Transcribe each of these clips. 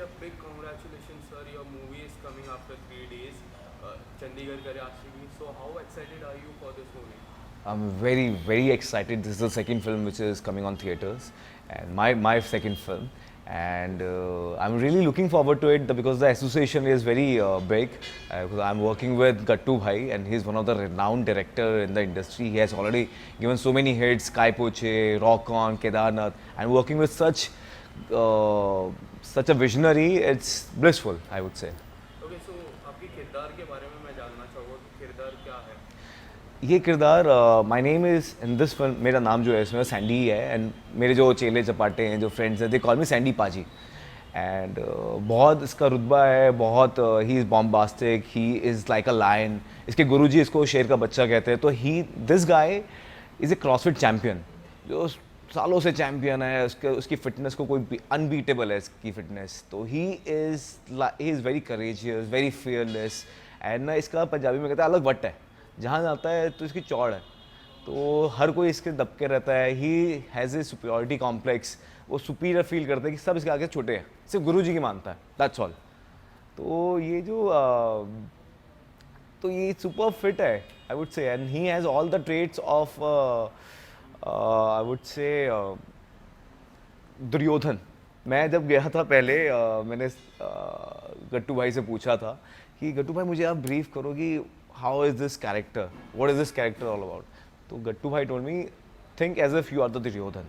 a big congratulations, sir. Your movie is coming after 3 days. Chandigarh Kare Ashiki. So how excited are you for this movie? I'm very, very excited. This is the second film which is coming on theaters, and my second film. And I'm really looking forward to it because the association is very big. Because I'm working with Gattu Bhai, and he's one of the renowned director in the industry. He has already given so many hits: Kai Poche, Rock On, Kedarnath, and working with uh, such a visionary. It's blissful, I would say. Okay, so आपके किरदार के बारे में मैं जानना चाहूँगा कि किरदार क्या है? ये किरदार my name is in this film, मेरा नाम जो है इसमें सैंडी ही है, एंड मेरे जो चेले चपाटे हैं, जो फ्रेंड्स हैं, they call me Sandy paaji. And बहुत इसका रुतबा है, बहुत ही is bombastic, he is like a lion. इसके गुरुजी इसको शेर का बच्चा कहते हैं. तो he this guy is a CrossFit champion, जो सालों से चैम्पियन है. उसकी फिटनेस को कोई अनबीटेबल है इसकी फिटनेस. तो he is very courageous, very fearless. And ना इसका पंजाबी में कहते हैं अलग वट है. जहाँ जाता है तो इसकी चौड़ है, तो हर कोई इसके दबके रहता है. He has a superiority complex. वो सुपीरियर फील करता है कि सब इसके आगे छोटे हैं, सिर्फ गुरु जी की मानता है, दैट्स ऑल. तो ये सुपर फिट है, I would say. And he has all the traits of, I would say, Duryodhan. मैं जब गया था पहले, मैंने गट्टू भाई से पूछा था कि गट्टू भाई मुझे आप ब्रीफ करो कि how is this character, what is this character all about. तो गट्टू भाई told me, think as if you are the Duryodhan.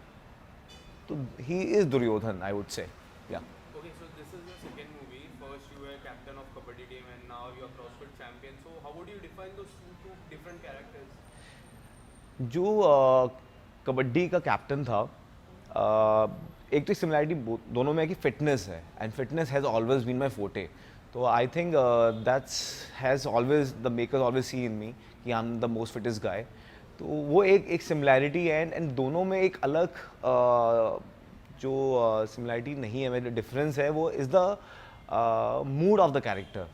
तो he is Duryodhan, I would say. Yeah Okay, so this is your second movie. First you were captain of Kabaddi team and now you are CrossFit champion. So how would you define those two different characters? जो कबड्डी का captain था, एक तो similarity दोनों में है कि fitness है, and fitness has always been my forte. तो I think that's has always the makers always see in me कि I am the most fittest guy. तो वो एक सिमिलैरिटी है. एंड दोनों में एक अलग जो सिमिलैरिटी नहीं है, मेरे डिफरेंस है, वो is the mood off the character,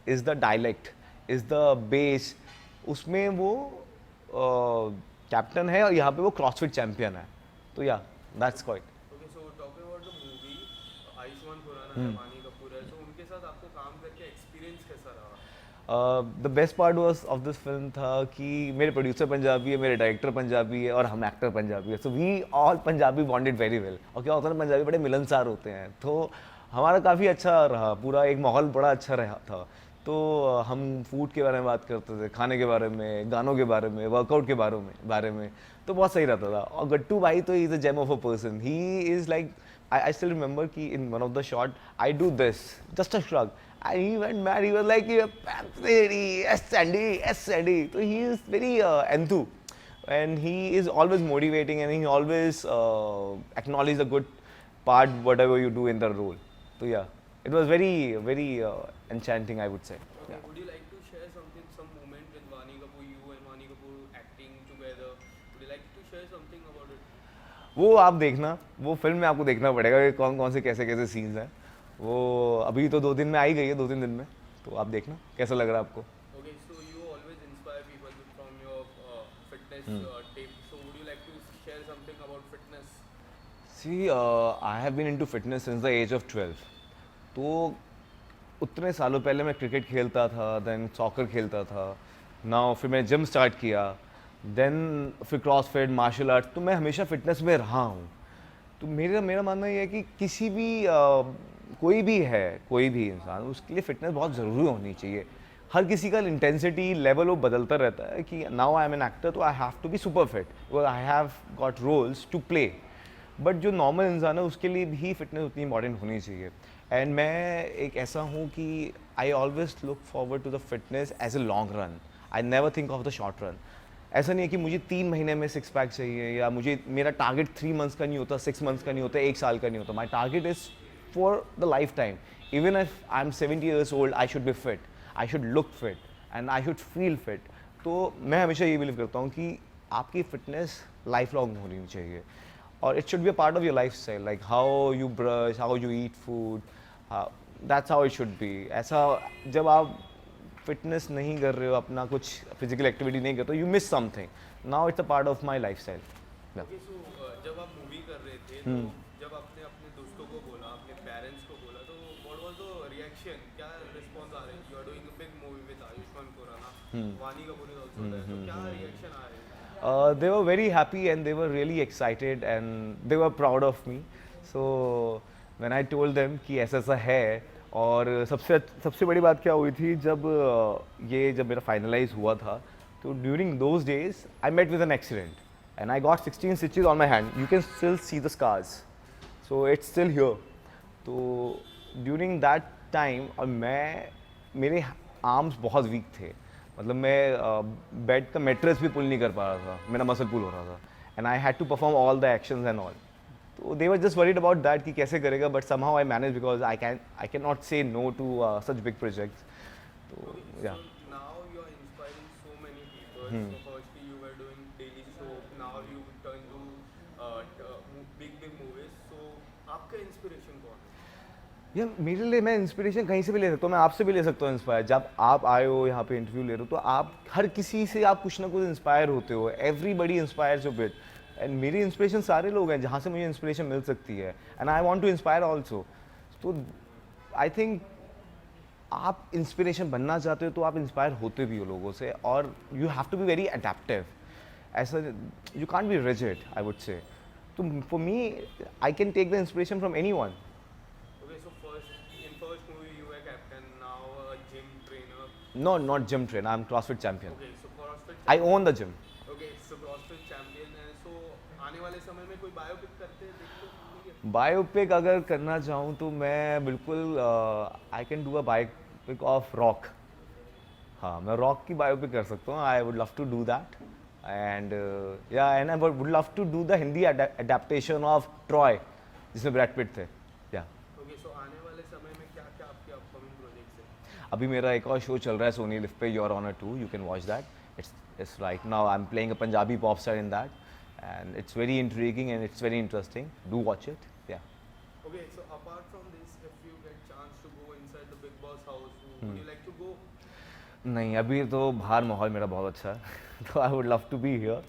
is the dialect, is the base. उसमें वो कैप्टन है और यहाँ पे वो क्रॉसफिट चैम्पियन है. तो yeah that's quite. Okay, so talking about the movie, Ayushmann Khurrana है, वानी कपूर है. So उनके साथ आपको काम करके एक्सपीरियंस कैसा रहा? The best part was of this film था कि मेरे प्रोड्यूसर पंजाबी है, मेरे डायरेक्टर पंजाबी है, और हम एक्टर पंजाबी है. So we all Punjabi bonded very well. और क्या होता है ना, पंजाबी बड़े मिलनसार होते हैं, तो हमारा काफ़ी अच्छा रहा. पूरा एक माहौल बड़ा अच्छा रहा था. तो हम फूड के बारे में बात करते थे, खाने के बारे में, गानों के बारे में, वर्कआउट के बारे में. तो बहुत सही रहता था. और गट्टू भाई तो is a gem of a person. He is like, I still remember कि in one of the shot I do this, just a shrug, and he went mad. He was like, yes Sandy, yes Sandy. So he is very enthu, and he is always motivating, and he always acknowledge the good part whatever you do in the role. So yeah, it was very very enchanting, I would say. Okay, Yeah. would you like to share something, some moment with Vani Kapoor, you and Vani Kapoor acting together? Would you like to share something about it? वो आप देखना, वो film में आपको देखना पड़ेगा कि कौन कौन से कैसे कैसे सीन्स हैं. वो अभी तो 2 दिन में आ ही गई है, 2-3 दिन में. तो आप देखना कैसा लग रहा है आपको. Okay, so you always inspire people from your fitness tips. So would you like to share something about fitness? See I have been into fitness since the age of 12. तो उतने सालों पहले मैं क्रिकेट खेलता था, देन सॉकर खेलता था. Now फिर मैंने जिम स्टार्ट किया, देन फिर क्रॉसफिट, मार्शल आर्ट्स. तो मैं हमेशा फिटनेस में रहा हूँ. तो मेरा मेरा मानना ये है कि किसी भी कोई भी इंसान, उसके लिए फिटनेस बहुत ज़रूरी होनी चाहिए. हर किसी का इंटेंसिटी लेवल वो बदलता रहता है कि now I am an actor, तो I have to be super fit, because I have got roles to play. But जो नॉर्मल इंसान है उसके लिए भी फिटनेस उतनी इंपॉर्टेंट होनी चाहिए. एंड मैं एक ऐसा हूँ कि I always look forward to the fitness as a long run. I never think of the short run. ऐसा नहीं है कि मुझे 3 महीने में 6 पैक चाहिए, या मुझे मेरा टारगेट 3 मंथ्स का नहीं होता, 6 मंथ्स का नहीं होता, 1 साल का नहीं होता. My target is for the life time. Even if I am 70 years old, I should be fit, I should look fit, and I should feel fit. तो मैं हमेशा ये बिलीव करता हूँ कि आपकी फिटनेस लाइफ लॉन्ग होनी चाहिए, और it should be a part of your life style, like how you brush, how you eat food. That's how it should be. ऐसा जब आप फिटनेस नहीं कर रहे हो, अपना कुछ फिजिकल एक्टिविटी नहीं करते हो, you miss something. Now it's a part of my life style. Okay, so जब आप मूवी कर रहे थे, तो जब आपने अपने दोस्तों दोस्तों को बोला, अपने पेरेंट्स को बोला, तो व्हाट वाज द रिएक्शन? क्या रिस्पॉन्स आ रहे हैं? You are doing a big movie with Ayushmann Khurrana, Vaani Kapoor is also there, तो क्या रिएक्शन आ रहे हैं? They were very happy and they were really excited and they were proud of me. So when I told them कि ऐसा ऐसा है, और सबसे बड़ी बात क्या हुई थी जब मेरा फाइनलाइज हुआ था, तो during those days I met with an accident and I got 16 stitches on my hand. You can still see the scars. So it's still here. तो ड्यूरिंग दैट टाइम और मेरे आर्म्स बहुत वीक थे, मतलब मैं बेड का mattress भी पुल नहीं कर पा रहा था, मेरा मसल पुल हो रहा था and I had to perform all the actions and all. तो they were just worried about that कि कैसे करेगा, but somehow I manage because I can not say no to such big projects. तो yeah So now you are inspiring so many people. So firstly you were doing daily show, now you turn to big movies. So आपका inspiration कौन है? यार मेरे लिए, मैं inspiration कहीं से भी ले सकता हूँ, मैं आपसे भी ले सकता हूँ इंस्पायर. जब आप आए हो यहाँ पे इंटरव्यू ले रहे हो तो आप हर किसी से आप कुछ ना कुछ इंस्पायर होते हो. Everybody inspires you bit, and मेरी इंस्पिरेशन सारे लोग हैं जहाँ से मुझे इंस्पिरेशन मिल सकती है, and I want to inspire also. तो आई थिंक आप इंस्पिरेशन बनना चाहते हो तो आप इंस्पायर होते भी हो लोगों से, और you have to be very adaptive. ऐसा you can't be rigid, I would say. तो for me I can take the inspiration from anyone. Okay, so first movie you were captain, now a gym trainer. No, not gym trainer. I'm CrossFit champion. Okay, so CrossFit. I own the gym. Okay, so CrossFit champion है. So आने वाले समय में कोई biopic करते देखते होंगे? Biopic अगर करना चाहूँ तो मैं बिल्कुल I can do a biopic of Rock. हाँ, मैं रॉक की बायोपिक कर सकता हूँ. I would love to do that, and and I would love to do the Hindi adaptation of Troy जिसमें ब्रैड पिट थे. या Okay, so आने वाले समय में क्या क्या आपके अपकमिंग प्रोजेक्ट्स हैं? अभी मेरा एक और शो चल रहा है सोनी लिव पे, योर ऑनर 2. You can watch that. It's right now I am playing a Punjabi pop star in that, and it's very intriguing and it's very interesting. Do watch it. Yeah. Okay, so apart from this, if you get chance to go inside the Big Boss house, would you like to go? नहीं, अभी तो बाहर माहौल मेरा बहुत अच्छा है तो I would love to be here.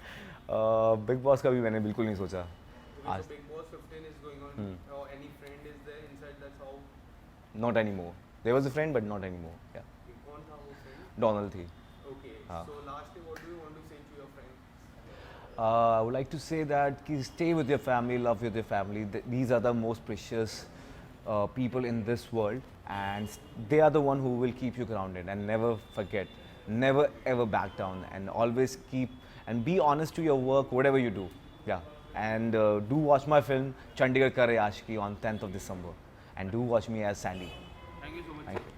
Bigg Boss का भी मैंने बिल्कुल नहीं सोचा. Okay, so Big Boss 15 is going on. Or any friend is there inside that house? Not anymore. There was a friend but not anymore. Yeah. कौन था वो friend? Donald थी. Okay, हाँ. so lastly, what do you want to say to your friends? I would like to say that ki stay with your family, love with your family. These are the most precious people in this world, and they are the one who will keep you grounded. And never forget, never ever back down, and always keep and be honest to your work, whatever you do. Yeah, and do watch my film Chandigarh Ka Rayashki on 10th of December, and do watch me as Sandy. Thank you so much. Thank you.